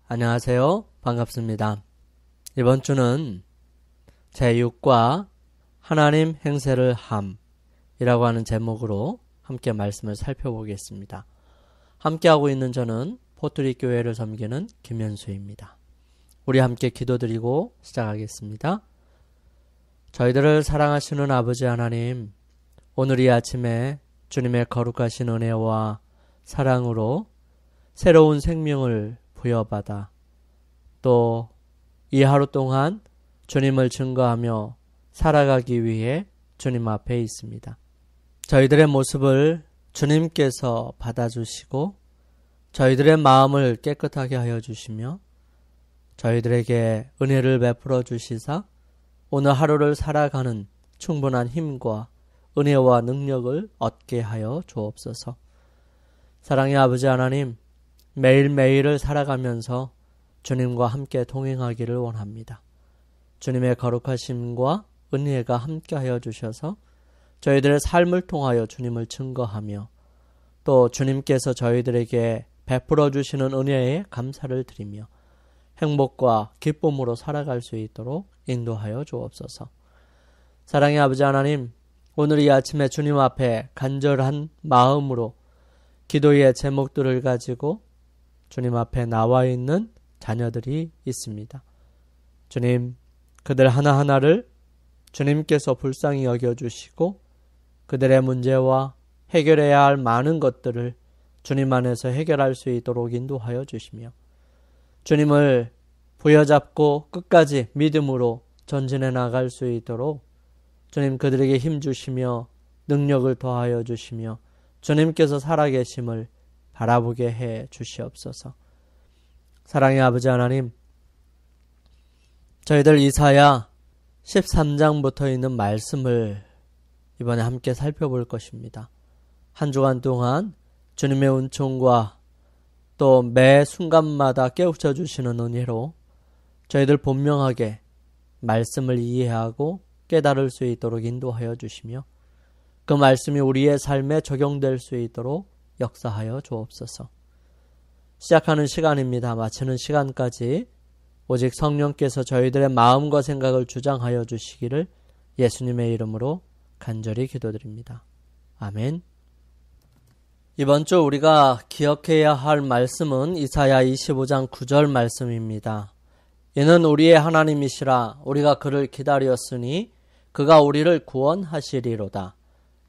안녕하세요. 반갑습니다. 이번 주는 제6과 하나님 행세를 함이라고 하는 제목으로 함께 말씀을 살펴보겠습니다. 함께하고 있는 저는 포트리 교회를 섬기는 김현수입니다. 우리 함께 기도드리고 시작하겠습니다. 저희들을 사랑하시는 아버지 하나님, 오늘 이 아침에 주님의 거룩하신 은혜와 사랑으로 새로운 생명을 부여받아 또 이 하루 동안 주님을 증거하며 살아가기 위해 주님 앞에 있습니다. 저희들의 모습을 주님께서 받아주시고 저희들의 마음을 깨끗하게 하여 주시며 저희들에게 은혜를 베풀어 주시사 오늘 하루를 살아가는 충분한 힘과 은혜와 능력을 얻게 하여 주옵소서. 사랑의 아버지 하나님, 매일매일을 살아가면서 주님과 함께 동행하기를 원합니다. 주님의 거룩하심과 은혜가 함께하여 주셔서 저희들의 삶을 통하여 주님을 증거하며 또 주님께서 저희들에게 베풀어 주시는 은혜에 감사를 드리며 행복과 기쁨으로 살아갈 수 있도록 인도하여 주옵소서. 사랑의 아버지 하나님, 오늘 이 아침에 주님 앞에 간절한 마음으로 기도의 제목들을 가지고 주님 앞에 나와 있는 자녀들이 있습니다. 주님, 그들 하나하나를 주님께서 불쌍히 여겨주시고 그들의 문제와 해결해야 할 많은 것들을 주님 안에서 해결할 수 있도록 인도하여 주시며 주님을 부여잡고 끝까지 믿음으로 전진해 나갈 수 있도록 주님 그들에게 힘 주시며 능력을 더하여 주시며 주님께서 살아계심을 바라보게 해 주시옵소서. 사랑의 아버지 하나님, 저희들 이사야 13장부터 있는 말씀을 이번에 함께 살펴볼 것입니다. 한 주간 동안 주님의 은총과 또 매 순간마다 깨우쳐 주시는 은혜로 저희들 분명하게 말씀을 이해하고 깨달을 수 있도록 인도하여 주시며 그 말씀이 우리의 삶에 적용될 수 있도록 역사하여 주옵소서. 시작하는 시간입니다. 마치는 시간까지 오직 성령께서 저희들의 마음과 생각을 주장하여 주시기를 예수님의 이름으로 간절히 기도드립니다. 아멘. 이번 주 우리가 기억해야 할 말씀은 이사야 25장 9절 말씀입니다. 이는 우리의 하나님이시라 우리가 그를 기다렸으니 그가 우리를 구원하시리로다.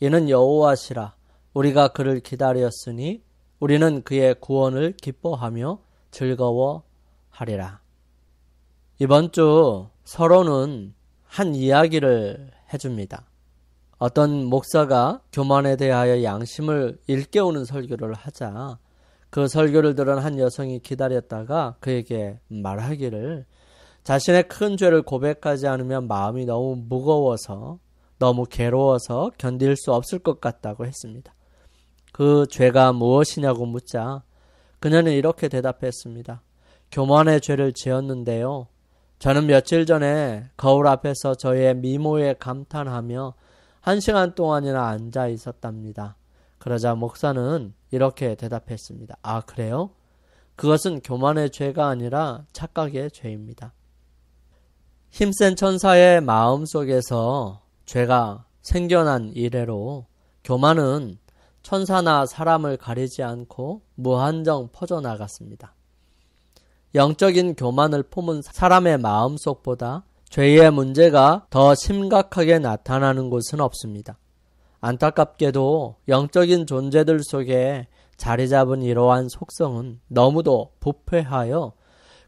이는 여호와시라 우리가 그를 기다렸으니 우리는 그의 구원을 기뻐하며 즐거워하리라. 이번 주 서론은 한 이야기를 해줍니다. 어떤 목사가 교만에 대하여 양심을 일깨우는 설교를 하자 그 설교를 들은 한 여성이 기다렸다가 그에게 말하기를 자신의 큰 죄를 고백하지 않으면 마음이 너무 무거워서 너무 괴로워서 견딜 수 없을 것 같다고 했습니다. 그 죄가 무엇이냐고 묻자 그녀는 이렇게 대답했습니다. 교만의 죄를 지었는데요. 저는 며칠 전에 거울 앞에서 저의 미모에 감탄하며 1시간 동안이나 앉아 있었답니다. 그러자 목사는 이렇게 대답했습니다. 아, 그래요? 그것은 교만의 죄가 아니라 착각의 죄입니다. 힘센 천사의 마음속에서 죄가 생겨난 이래로 교만은 천사나 사람을 가리지 않고 무한정 퍼져나갔습니다. 영적인 교만을 품은 사람의 마음속보다 죄의 문제가 더 심각하게 나타나는 곳은 없습니다. 안타깝게도 영적인 존재들 속에 자리 잡은 이러한 속성은 너무도 부패하여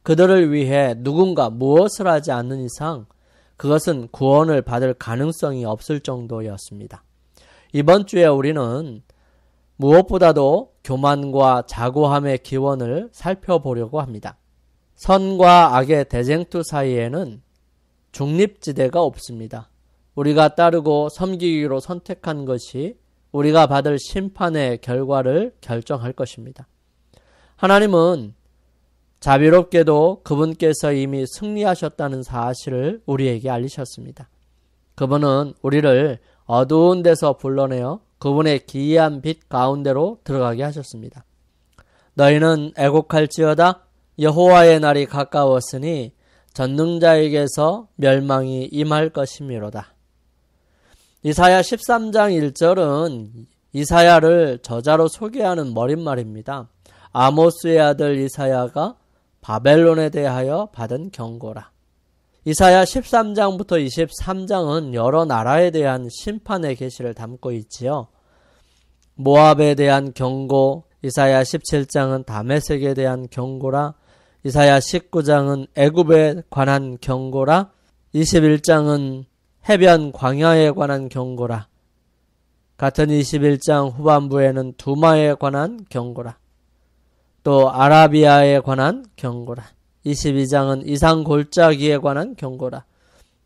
그들을 위해 누군가 무엇을 하지 않는 이상 그것은 구원을 받을 가능성이 없을 정도였습니다. 이번 주에 우리는 무엇보다도 교만과 자고함의 기원을 살펴보려고 합니다. 선과 악의 대쟁투 사이에는 중립지대가 없습니다. 우리가 따르고 섬기기로 선택한 것이 우리가 받을 심판의 결과를 결정할 것입니다. 하나님은 자비롭게도 그분께서 이미 승리하셨다는 사실을 우리에게 알리셨습니다. 그분은 우리를 어두운 데서 불러내어 그분의 기이한 빛 가운데로 들어가게 하셨습니다. 너희는 애곡할지어다 여호와의 날이 가까웠으니 전능자에게서 멸망이 임할 것이미로다. 이사야 13장 1절은 이사야를 저자로 소개하는 머릿말입니다. 아모스의 아들 이사야가 바벨론에 대하여 받은 경고라. 이사야 13장부터 23장은 여러 나라에 대한 심판의 계시를 담고 있지요. 모압에 대한 경고, 이사야 17장은 다메섹에 대한 경고라, 이사야 19장은 애굽에 관한 경고라, 21장은 해변 광야에 관한 경고라, 같은 21장 후반부에는 두마에 관한 경고라, 또 아라비아에 관한 경고라, 22장은 이상 골짜기에 관한 경고라,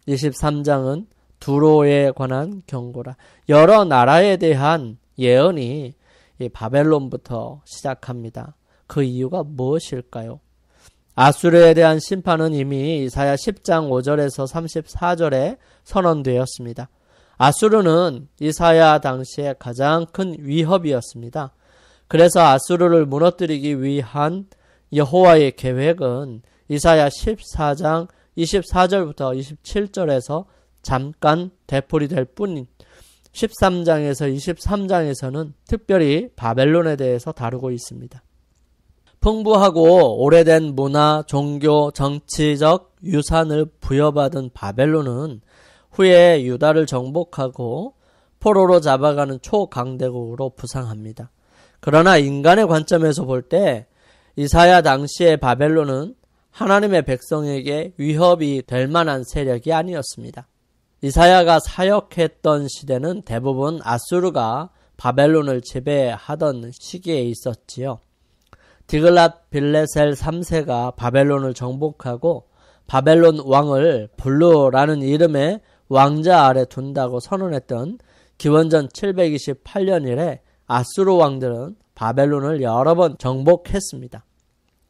23장은 두로에 관한 경고라. 여러 나라에 대한 예언이 이 바벨론부터 시작합니다. 그 이유가 무엇일까요? 아수르에 대한 심판은 이미 이사야 10장 5절에서 34절에 선언되었습니다. 아수르는 이사야 당시에 가장 큰 위협이었습니다. 그래서 아수르를 무너뜨리기 위한 여호와의 계획은 이사야 14장 24절부터 27절에서 잠깐 되풀이될 뿐인 13장에서 23장에서는 특별히 바벨론에 대해서 다루고 있습니다. 풍부하고 오래된 문화, 종교, 정치적 유산을 부여받은 바벨론은 후에 유다를 정복하고 포로로 잡아가는 초강대국으로 부상합니다. 그러나 인간의 관점에서 볼 때 이사야 당시의 바벨론은 하나님의 백성에게 위협이 될 만한 세력이 아니었습니다. 이사야가 사역했던 시대는 대부분 아수르가 바벨론을 지배하던 시기에 있었지요. 디글랏 빌레셀 3세가 바벨론을 정복하고 바벨론 왕을 블루라는 이름의 왕자 아래 둔다고 선언했던 기원전 728년 이래 아수르 왕들은 바벨론을 여러 번 정복했습니다.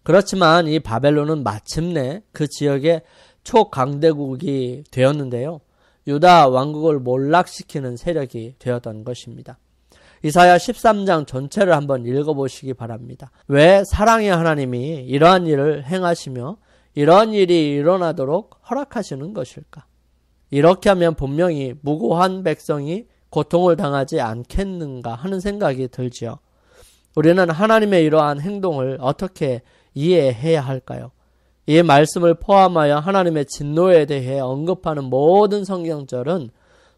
그렇지만 이 바벨론은 마침내 그 지역의 초강대국이 되었는데요. 유다 왕국을 몰락시키는 세력이 되었던 것입니다. 이사야 13장 전체를 한번 읽어보시기 바랍니다. 왜 사랑의 하나님이 이러한 일을 행하시며 이러한 일이 일어나도록 허락하시는 것일까? 이렇게 하면 분명히 무고한 백성이 고통을 당하지 않겠는가 하는 생각이 들지요. 우리는 하나님의 이러한 행동을 어떻게 이해해야 할까요? 이 말씀을 포함하여 하나님의 진노에 대해 언급하는 모든 성경절은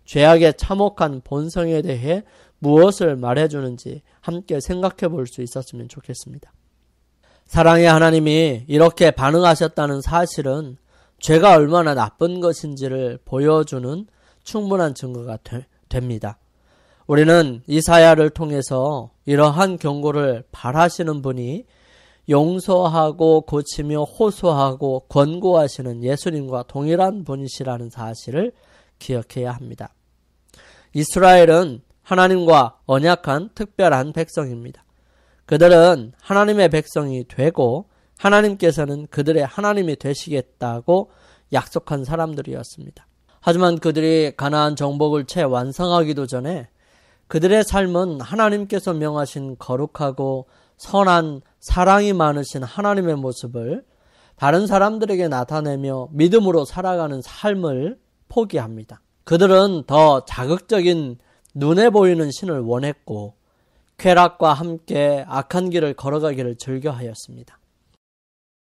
죄악의 참혹한 본성에 대해 무엇을 말해주는지 함께 생각해 볼 수 있었으면 좋겠습니다. 사랑의 하나님이 이렇게 반응하셨다는 사실은 죄가 얼마나 나쁜 것인지를 보여주는 충분한 증거가 됩니다. 우리는 이사야를 통해서 이러한 경고를 바라시는 분이 용서하고 고치며 호소하고 권고하시는 예수님과 동일한 분이시라는 사실을 기억해야 합니다. 이스라엘은 하나님과 언약한 특별한 백성입니다. 그들은 하나님의 백성이 되고 하나님께서는 그들의 하나님이 되시겠다고 약속한 사람들이었습니다. 하지만 그들이 가나안 정복을 채 완성하기도 전에 그들의 삶은 하나님께서 명하신 거룩하고 선한 사랑이 많으신 하나님의 모습을 다른 사람들에게 나타내며 믿음으로 살아가는 삶을 포기합니다. 그들은 더 자극적인 눈에 보이는 신을 원했고 쾌락과 함께 악한 길을 걸어가기를 즐겨하였습니다.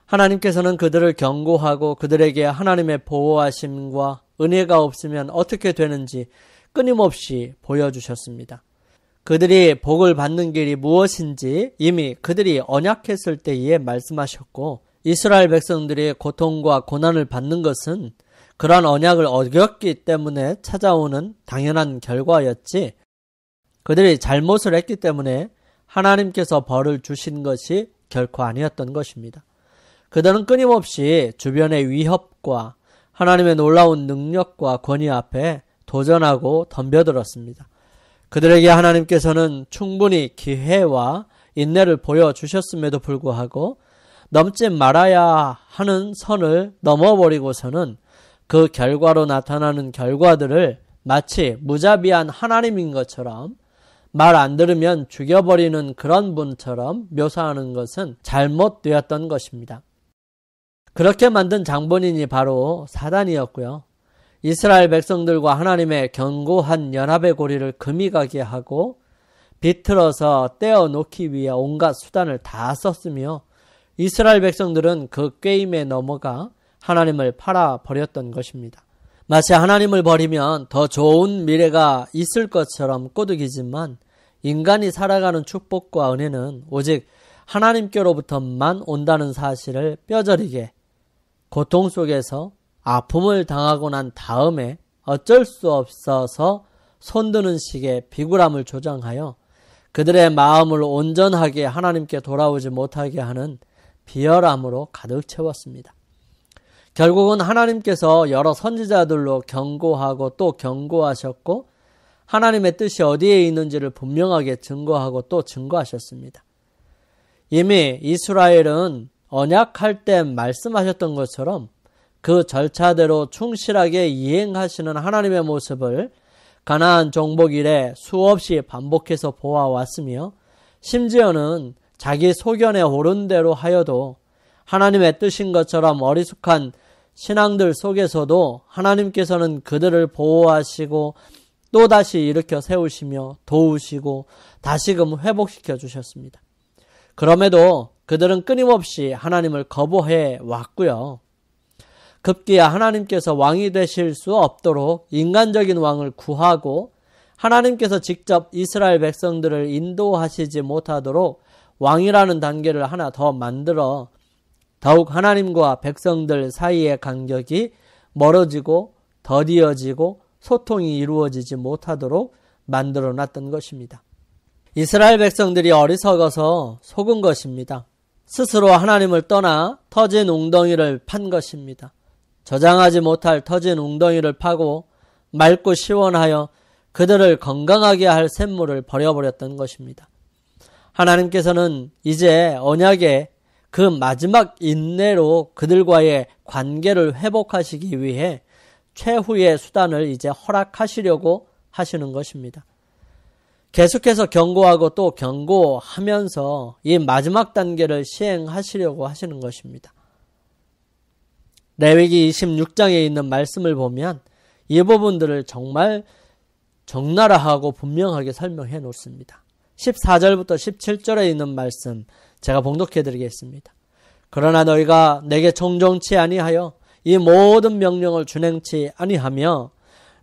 하나님께서는 그들을 경고하고 그들에게 하나님의 보호하심과 은혜가 없으면 어떻게 되는지 끊임없이 보여주셨습니다. 그들이 복을 받는 길이 무엇인지 이미 그들이 언약했을 때에 말씀하셨고 이스라엘 백성들이 고통과 고난을 받는 것은 그러한 언약을 어겼기 때문에 찾아오는 당연한 결과였지 그들이 잘못을 했기 때문에 하나님께서 벌을 주신 것이 결코 아니었던 것입니다. 그들은 끊임없이 주변의 위협과 하나님의 놀라운 능력과 권위 앞에 도전하고 덤벼들었습니다. 그들에게 하나님께서는 충분히 기회와 인내를 보여주셨음에도 불구하고 넘지 말아야 하는 선을 넘어버리고서는 그 결과로 나타나는 결과들을 마치 무자비한 하나님인 것처럼 말 안 들으면 죽여버리는 그런 분처럼 묘사하는 것은 잘못되었던 것입니다. 그렇게 만든 장본인이 바로 사단이었고요. 이스라엘 백성들과 하나님의 견고한 연합의 고리를 금이 가게 하고 비틀어서 떼어놓기 위해 온갖 수단을 다 썼으며 이스라엘 백성들은 그 게임에 넘어가 하나님을 팔아버렸던 것입니다. 마치 하나님을 버리면 더 좋은 미래가 있을 것처럼 꼬드기지만 인간이 살아가는 축복과 은혜는 오직 하나님께로부터만 온다는 사실을 뼈저리게 고통 속에서 아픔을 당하고 난 다음에 어쩔 수 없어서 손드는 식의 비굴함을 조장하여 그들의 마음을 온전하게 하나님께 돌아오지 못하게 하는 비열함으로 가득 채웠습니다. 결국은 하나님께서 여러 선지자들로 경고하고 또 경고하셨고 하나님의 뜻이 어디에 있는지를 분명하게 증거하고 또 증거하셨습니다. 이미 이스라엘은 언약할 때 말씀하셨던 것처럼 그 절차대로 충실하게 이행하시는 하나님의 모습을 가나안 정복 이래 수없이 반복해서 보아왔으며 심지어는 자기 소견에 옳은 대로 하여도 하나님의 뜻인 것처럼 어리숙한 신앙들 속에서도 하나님께서는 그들을 보호하시고 또다시 일으켜 세우시며 도우시고 다시금 회복시켜 주셨습니다. 그럼에도 그들은 끊임없이 하나님을 거부해 왔고요. 급기야 하나님께서 왕이 되실 수 없도록 인간적인 왕을 구하고 하나님께서 직접 이스라엘 백성들을 인도하시지 못하도록 왕이라는 단계를 하나 더 만들어 더욱 하나님과 백성들 사이의 간격이 멀어지고 더디어지고 소통이 이루어지지 못하도록 만들어 놨던 것입니다. 이스라엘 백성들이 어리석어서 속은 것입니다. 스스로 하나님을 떠나 터진 웅덩이를 판 것입니다. 저장하지 못할 터진 웅덩이를 파고 맑고 시원하여 그들을 건강하게 할 샘물을 버려버렸던 것입니다. 하나님께서는 이제 언약의 그 마지막 인내로 그들과의 관계를 회복하시기 위해 최후의 수단을 이제 허락하시려고 하시는 것입니다. 계속해서 경고하고 또 경고하면서 이 마지막 단계를 시행하시려고 하시는 것입니다. 레위기 26장에 있는 말씀을 보면 이 부분들을 정말 적나라하고 분명하게 설명해 놓습니다. 14절부터 17절에 있는 말씀 제가 봉독해 드리겠습니다. 그러나 너희가 내게 청종치 아니하여 이 모든 명령을 준행치 아니하며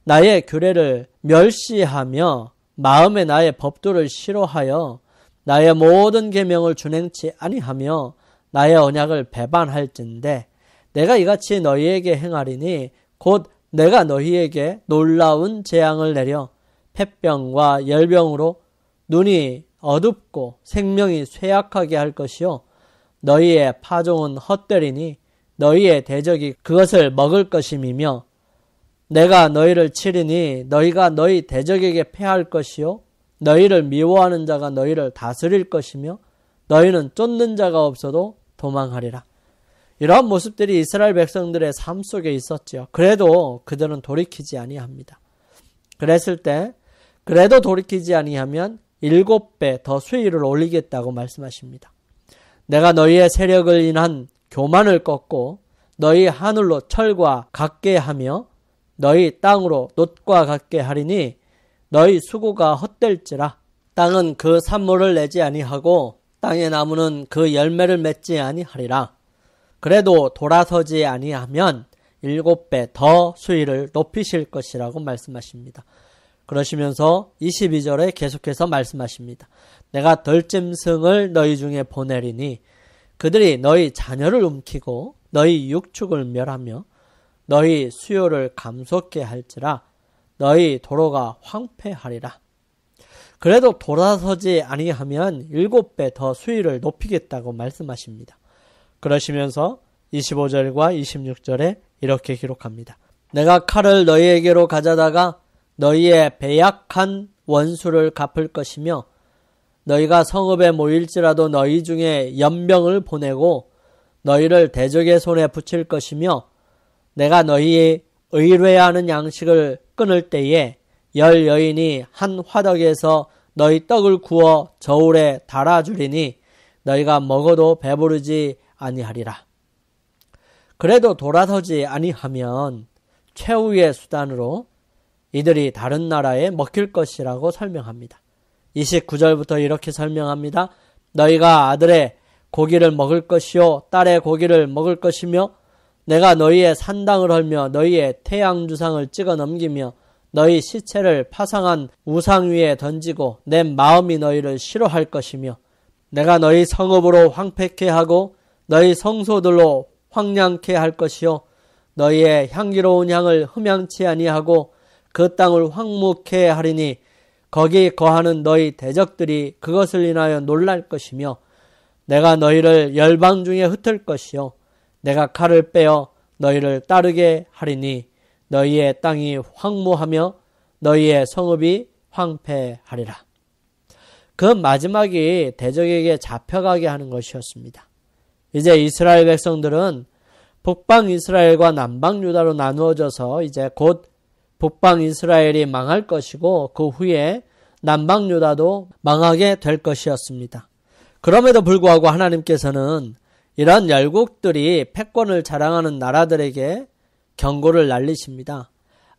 나의 규례를 멸시하며 마음에 나의 법도를 싫어하여 나의 모든 계명을 준행치 아니하며 나의 언약을 배반할진대 내가 이같이 너희에게 행하리니 곧 내가 너희에게 놀라운 재앙을 내려 폐병과 열병으로 눈이 어둡고 생명이 쇠약하게 할 것이요 너희의 파종은 헛되리니 너희의 대적이 그것을 먹을 것임이며 내가 너희를 치리니 너희가 너희 대적에게 패할 것이요 너희를 미워하는 자가 너희를 다스릴 것이며 너희는 쫓는 자가 없어도 도망하리라. 이러한 모습들이 이스라엘 백성들의 삶 속에 있었죠. 그래도 그들은 돌이키지 아니합니다. 그랬을 때 그래도 돌이키지 아니하면 7배 더 수위를 올리겠다고 말씀하십니다. 내가 너희의 세력을 인한 교만을 꺾고 너희 하늘로 철과 같게 하며 너희 땅으로 놋과 같게 하리니 너희 수고가 헛될지라. 땅은 그 산모를 내지 아니하고 땅의 나무는 그 열매를 맺지 아니하리라. 그래도 돌아서지 아니하면 7배 더 수위를 높이실 것이라고 말씀하십니다. 그러시면서 22절에 계속해서 말씀하십니다. 내가 덜짐승을 너희 중에 보내리니 그들이 너희 자녀를 움키고 너희 육축을 멸하며 너희 수요를 감솟게 할지라 너희 도로가 황폐하리라. 그래도 돌아서지 아니하면 7배 더 수위를 높이겠다고 말씀하십니다. 그러시면서 25절과 26절에 이렇게 기록합니다. 내가 칼을 너희에게로 가져다가 너희의 배약한 원수를 갚을 것이며 너희가 성읍에 모일지라도 너희 중에 연병을 보내고 너희를 대적의 손에 붙일 것이며 내가 너희의 의뢰하는 양식을 끊을 때에 10 여인이 한 화덕에서 너희 떡을 구워 저울에 달아주리니 너희가 먹어도 배부르지 아니하리라. 그래도 돌아서지 아니하면 최후의 수단으로 이들이 다른 나라에 먹힐 것이라고 설명합니다. 29절부터 이렇게 설명합니다. 너희가 아들의 고기를 먹을 것이요 딸의 고기를 먹을 것이며 내가 너희의 산당을 헐며 너희의 태양주상을 찍어 넘기며 너희 시체를 파상한 우상 위에 던지고 내 마음이 너희를 싫어할 것이며 내가 너희 성읍으로 황폐케 하고 너희 성소들로 황량케 할 것이요 너희의 향기로운 향을 흠양치 아니하고 그 땅을 황무케 하리니 거기 거하는 너희 대적들이 그것을 인하여 놀랄 것이며 내가 너희를 열방 중에 흩을 것이요 내가 칼을 빼어 너희를 따르게 하리니 너희의 땅이 황무하며 너희의 성읍이 황폐하리라. 그 마지막이 대적에게 잡혀가게 하는 것이었습니다. 이제 이스라엘 백성들은 북방 이스라엘과 남방 유다로 나누어져서 이제 곧 북방 이스라엘이 망할 것이고 그 후에 남방 유다도 망하게 될 것이었습니다. 그럼에도 불구하고 하나님께서는 이런 열국들이 패권을 자랑하는 나라들에게 경고를 날리십니다.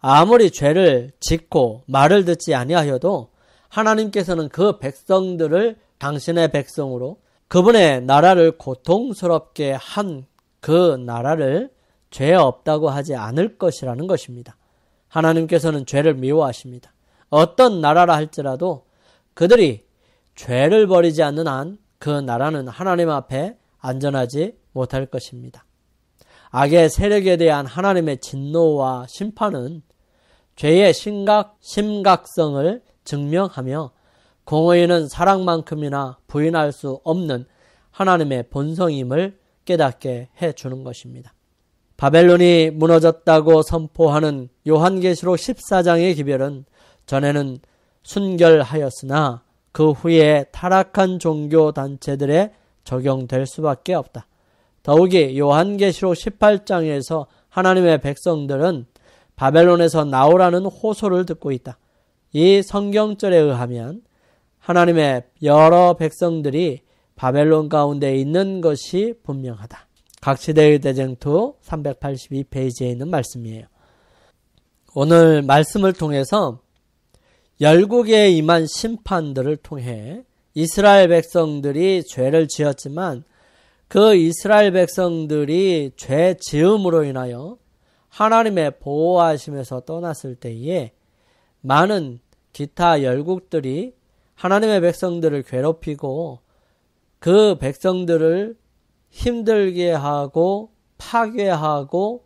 아무리 죄를 짓고 말을 듣지 아니하여도 하나님께서는 그 백성들을 당신의 백성으로 그분의 나라를 고통스럽게 한 그 나라를 죄 없다고 하지 않을 것이라는 것입니다. 하나님께서는 죄를 미워하십니다. 어떤 나라라 할지라도 그들이 죄를 버리지 않는 한 그 나라는 하나님 앞에 안전하지 못할 것입니다. 악의 세력에 대한 하나님의 진노와 심판은 죄의 심각성을 증명하며 공의는 사랑만큼이나 부인할 수 없는 하나님의 본성임을 깨닫게 해주는 것입니다. 바벨론이 무너졌다고 선포하는 요한계시록 14장의 기별은 전에는 순결하였으나 그 후에 타락한 종교단체들에 적용될 수밖에 없다. 더욱이 요한계시록 18장에서 하나님의 백성들은 바벨론에서 나오라는 호소를 듣고 있다. 이 성경절에 의하면 하나님의 여러 백성들이 바벨론 가운데 있는 것이 분명하다. 각시대의 대쟁투 382페이지에 있는 말씀이에요. 오늘 말씀을 통해서 열국에 임한 심판들을 통해 이스라엘 백성들이 죄를 지었지만 그 이스라엘 백성들이 죄 지음으로 인하여 하나님의 보호하심에서 떠났을 때에 많은 기타 열국들이 하나님의 백성들을 괴롭히고 그 백성들을 힘들게 하고 파괴하고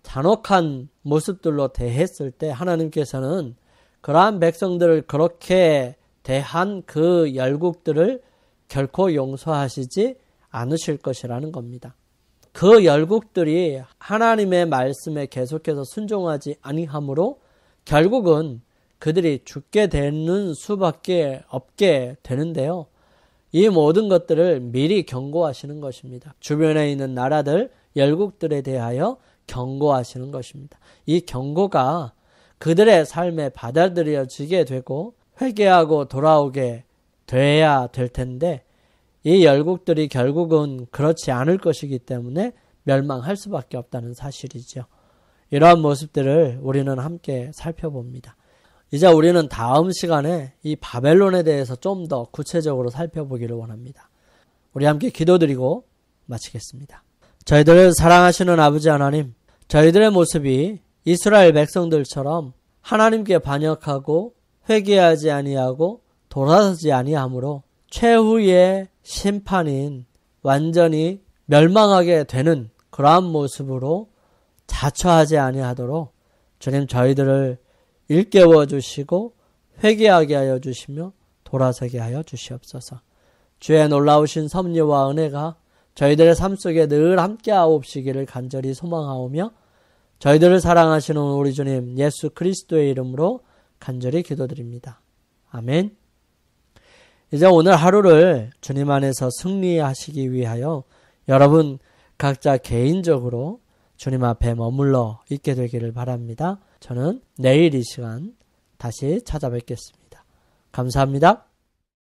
잔혹한 모습들로 대했을 때 하나님께서는 그러한 백성들을 그렇게 대한 그 열국들을 결코 용서하시지 않으실 것이라는 겁니다. 그 열국들이 하나님의 말씀에 계속해서 순종하지 아니하므로 결국은 그들이 죽게 되는 수밖에 없게 되는데요. 이 모든 것들을 미리 경고하시는 것입니다. 주변에 있는 나라들, 열국들에 대하여 경고하시는 것입니다. 이 경고가 그들의 삶에 받아들여지게 되고 회개하고 돌아오게 돼야 될 텐데 이 열국들이 결국은 그렇지 않을 것이기 때문에 멸망할 수밖에 없다는 사실이죠. 이러한 모습들을 우리는 함께 살펴봅니다. 이제 우리는 다음 시간에 이 바벨론에 대해서 좀 더 구체적으로 살펴보기를 원합니다. 우리 함께 기도드리고 마치겠습니다. 저희들을 사랑하시는 아버지 하나님, 저희들의 모습이 이스라엘 백성들처럼 하나님께 반역하고 회개하지 아니하고 돌아서지 아니하므로 최후의 심판인 완전히 멸망하게 되는 그러한 모습으로 자처하지 아니하도록 주님 저희들을 일깨워 주시고 회개하게 하여 주시며 돌아서게 하여 주시옵소서. 주의 놀라우신 섭리와 은혜가 저희들의 삶 속에 늘 함께하옵시기를 간절히 소망하오며 저희들을 사랑하시는 우리 주님 예수 그리스도의 이름으로 간절히 기도드립니다. 아멘. 이제 오늘 하루를 주님 안에서 승리하시기 위하여 여러분 각자 개인적으로 주님 앞에 머물러 있게 되기를 바랍니다. 저는 내일 이 시간 다시 찾아뵙겠습니다. 감사합니다.